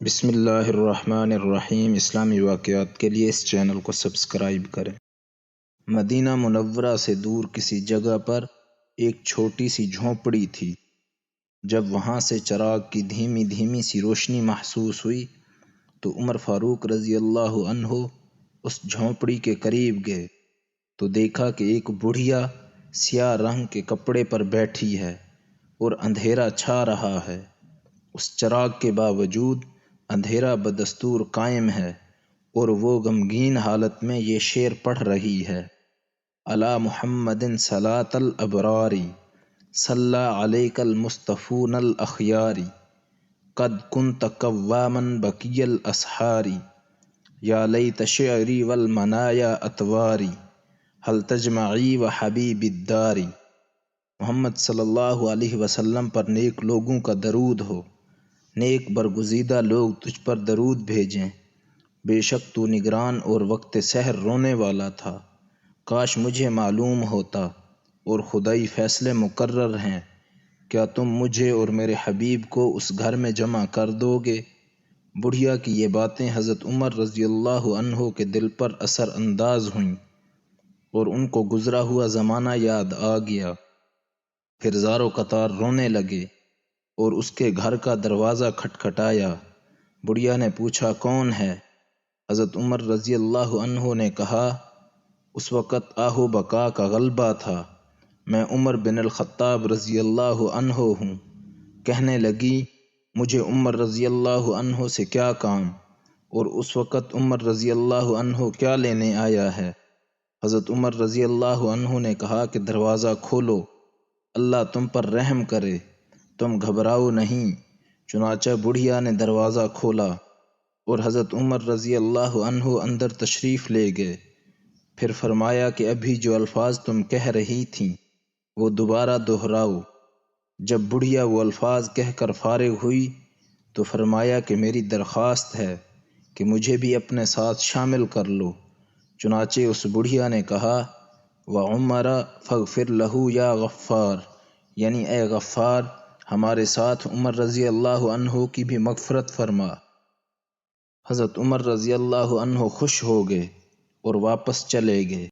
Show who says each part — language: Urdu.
Speaker 1: بسم اللہ الرحمن الرحیم۔ اسلامی واقعات کے لیے اس چینل کو سبسکرائب کریں۔ مدینہ منورہ سے دور کسی جگہ پر ایک چھوٹی سی جھونپڑی تھی۔ جب وہاں سے چراغ کی دھیمی دھیمی سی روشنی محسوس ہوئی تو عمر فاروق رضی اللہ عنہ اس جھونپڑی کے قریب گئے تو دیکھا کہ ایک بڑھیا سیاہ رنگ کے کپڑے پر بیٹھی ہے اور اندھیرا چھا رہا ہے۔ اس چراغ کے باوجود اندھیرا بدستور قائم ہے اور وہ غمگین حالت میں یہ شعر پڑھ رہی ہے: علی محمد صلاۃ الابرار صلی علیک المصطفون الاخیار قد کنت قواما بکی الاسحار یا لیت شعری والمنایا اطواری هل تجمعی وحبیب الدار۔ محمد صلی اللہ علیہ وسلم پر نیک لوگوں کا درود ہو، نیک برگزیدہ لوگ تجھ پر درود بھیجیں۔ بے شک تو نگران اور وقت سحر رونے والا تھا۔ کاش مجھے معلوم ہوتا اور خدائی فیصلے مقرر ہیں، کیا تم مجھے اور میرے حبیب کو اس گھر میں جمع کر دو گے؟ بڑھیا کی یہ باتیں حضرت عمر رضی اللہ عنہ کے دل پر اثر انداز ہوئیں اور ان کو گزرا ہوا زمانہ یاد آ گیا۔ پھر زار و قطار رونے لگے اور اس کے گھر کا دروازہ کھٹکھٹایا۔ بڑھیا نے پوچھا کون ہے؟ حضرت عمر رضی اللہ عنہ نے کہا اس وقت آہ و بکا کا غلبہ تھا، میں عمر بن الخطاب رضی اللہ عنہ ہوں۔ کہنے لگی مجھے عمر رضی اللہ عنہ سے کیا کام، اور اس وقت عمر رضی اللہ عنہ کیا لینے آیا ہے؟ حضرت عمر رضی اللہ عنہ نے کہا کہ دروازہ کھولو، اللہ تم پر رحم کرے، تم گھبراؤ نہیں۔ چنانچہ بڑھیا نے دروازہ کھولا اور حضرت عمر رضی اللہ عنہ اندر تشریف لے گئے۔ پھر فرمایا کہ ابھی جو الفاظ تم کہہ رہی تھیں وہ دوبارہ دہراؤ۔ جب بڑھیا وہ الفاظ کہہ کر فارغ ہوئی تو فرمایا کہ میری درخواست ہے کہ مجھے بھی اپنے ساتھ شامل کر لو۔ چنانچہ اس بڑھیا نے کہا وعمر فاغفر لہ یا غفار، یعنی اے غفار ہمارے ساتھ عمر رضی اللہ عنہ کی بھی مغفرت فرما۔ حضرت عمر رضی اللہ عنہ خوش ہو گئے اور واپس چلے گئے۔